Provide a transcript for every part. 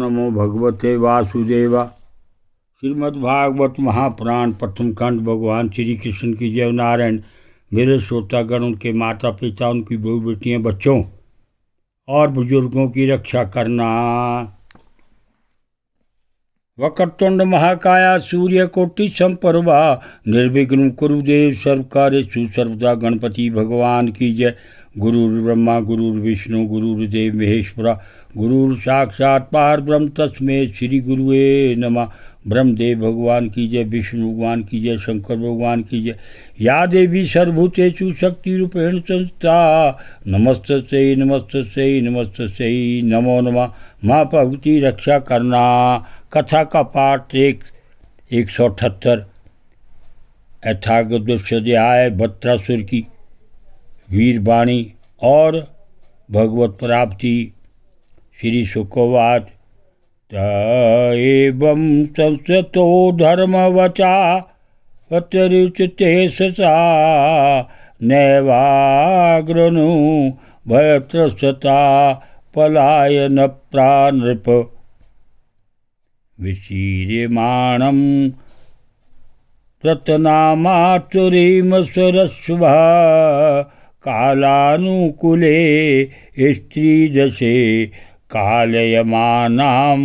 नमो भगवते वासुदेवा। श्रीमद्भागवत महापुराण प्रथम खंड। भगवान श्री कृष्ण की जय। नारायण। मेरे श्रोतागण, उनके माता पिता, उनकी बहू बेटियाँ, बच्चों और बुजुर्गों की रक्षा करना। वक्रतुंड महाकाया सूर्यकोटि संप्रभा निर्विघ्नं कुरुदेव सर्वकार्येषु सर्वदा। गणपति भगवान की जय। गुरुर्ब्रह्मा गुरुर्विष्णु गुरुर्देव महेश्वरा। गुरुर साक्षात् परब्रह्म तस्मै श्री गुरुवे नमः। ब्रह्मदेव भगवान की जय, विष्णु भगवान की जय, शंकर भगवान की जय। या देवी सर्वभूतेषु शक्तिरूपेण संस्था। नमस्तस्यै नमस्तस्यै नमस्तस्यै नमो नमः। माँ भगवती रक्षा करना। कथा का पाठ 178। अध्याय भद्रासुर की वीरवाणी और भगवत प्राप्ति। श्री शुकोवाच। एवं संसतो धर्मवचा अतिरिच्यते ससा नैवाग्रनु भयत्रस्तता पलायन प्रानृप। विशीर्यमाणं प्रतनामाचुरीम सरस्वः कालानुकूले स्त्रीदशे कालयमानां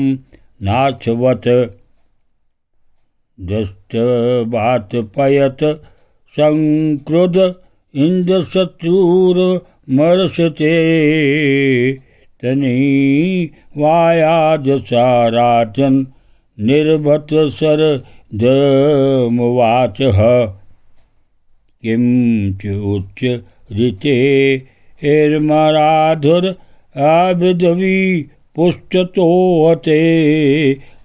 नाचवत दस्तवातपयत संक्रुध इंद्रशत्रुर्मर्षते तनी वायादसा राजन् निर्भतसर दमुवाचः। किं च उच्च ऋते एर्मराधुर आविदवी पुष्टतोहते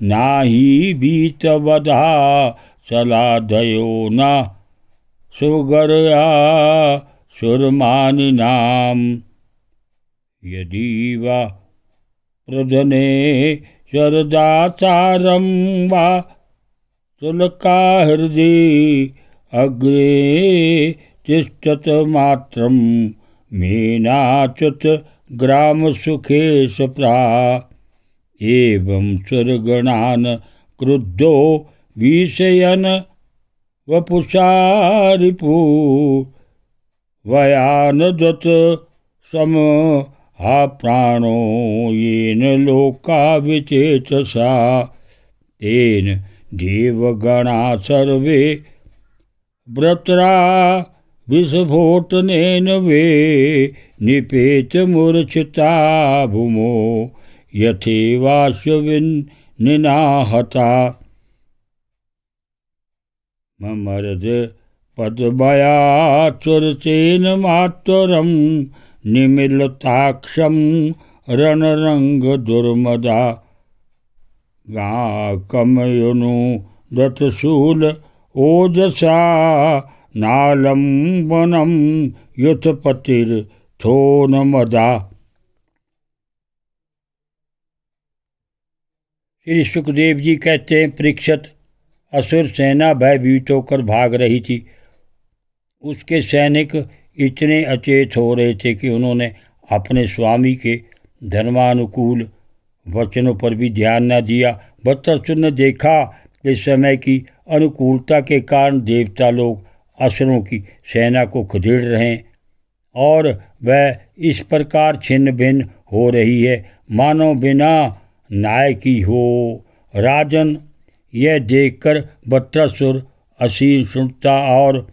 नाहि भीतवधा सलादयो न सुगरया सुरमानिनाम्। यदि वा प्रधने शरदाचारं वा तुलका हृदि अग्रे तिष्ठत मात्रं मेनाच्युत ग्राम सुखे सप्रा। एवं सुरगणान् क्रुद्धो विषयन् वपुषा रिपु वयानदत सम हा प्राणो येन लोका विचेतसा। तेन देवगणा सर्वे व्रतरा विस्फोटनेन वे निपेत मूर्छिता भूमो यथेवाश्वनिनाहता। ममर्द पद्मयाचुरतेन मातरं निमिलताक्षं रणरंग दुर्मदा। गाकमयुनु दत्तशूल ओजसा नालंबनम युथपतिर्थोनमदा। श्री सुखदेव जी कहते हैं, परीक्षित, असुर सेना भयभीत होकर भाग रही थी। उसके सैनिक इतने अचेत हो रहे थे कि उन्होंने अपने स्वामी के धर्मानुकूल वचनों पर भी ध्यान न दिया। वृत्रासुर ने देखा कि समय की अनुकूलता के कारण देवता लोग असुरों की सेना को खदेड़ रहे हैं और वह इस प्रकार छिन्न भिन्न हो रही है मानो बिना न्याय की हो। राजन, यह देखकर वृत्रासुर असीम सुनता और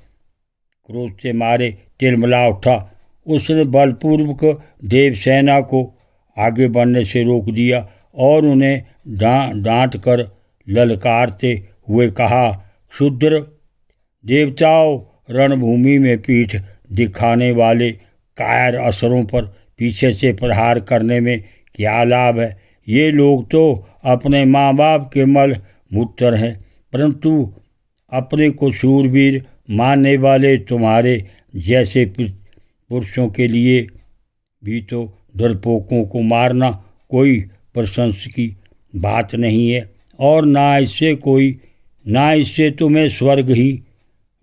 क्रोध से मारे तिलमिला उठा। उसने बलपूर्वक देवसेना को आगे बढ़ने से रोक दिया और उन्हें डांट कर ललकारते हुए कहा, क्षुद्र देवताओं, रणभूमि में पीठ दिखाने वाले कायर असुरों पर पीछे से प्रहार करने में क्या लाभ है। ये लोग तो अपने माँ बाप के मल मूत्र हैं, परंतु अपने को शूरवीर मानने वाले तुम्हारे जैसे पुरुषों के लिए भी तो डरपोकों को मारना कोई प्रशंसा की बात नहीं है, और ना इससे तुम्हें स्वर्ग ही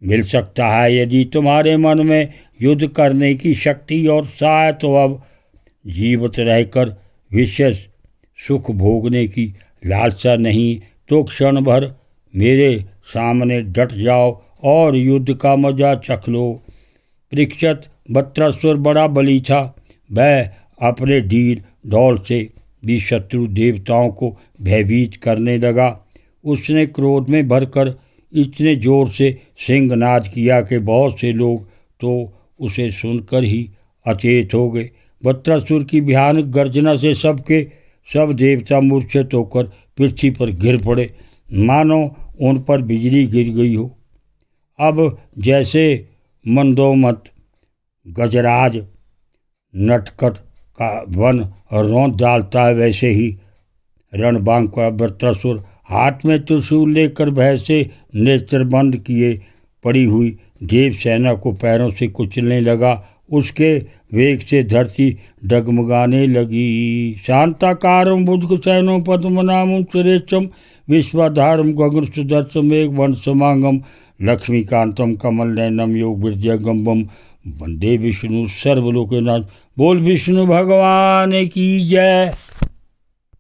मिल सकता है। यदि तुम्हारे मन में युद्ध करने की शक्ति और साय तो अब जीवित रहकर विशेष सुख भोगने की लालसा नहीं तो क्षण भर मेरे सामने डट जाओ और युद्ध का मजा चख लो। परीक्षित वृत्रासुर बड़ा बली था। वह अपने ढील ढोल से भी शत्रु देवताओं को भयभीत करने लगा। उसने क्रोध में भरकर इतने जोर से सिंहनाद किया कि बहुत से लोग तो उसे सुनकर ही अचेत हो गए। वृत्रासुर की भयानक गर्जना से सब देवता मूर्छित होकर पृथ्वी पर गिर पड़े, मानो उन पर बिजली गिर गई हो। अब जैसे मंदोमत गजराज नटखट का वन रौंद डालता है, वैसे ही रणबांग का वृत्रासुर हाथ में त्रिशूल लेकर भय से नेत्र बंद किए पड़ी हुई देव सेना को पैरों से कुचलने लगा। उसके वेग से धरती डगमगाने लगी। शांताकारं भुजगशयनं पद्मनाभं सुरेशं विश्वाधारं गगन सुदर्शं मेघवर्णशमांगं लक्ष्मीकांतं कमलनयनं योगविद्यागम्बं वंदे विष्णु सर्वलोकनाथ। बोल विष्णु भगवान की जय।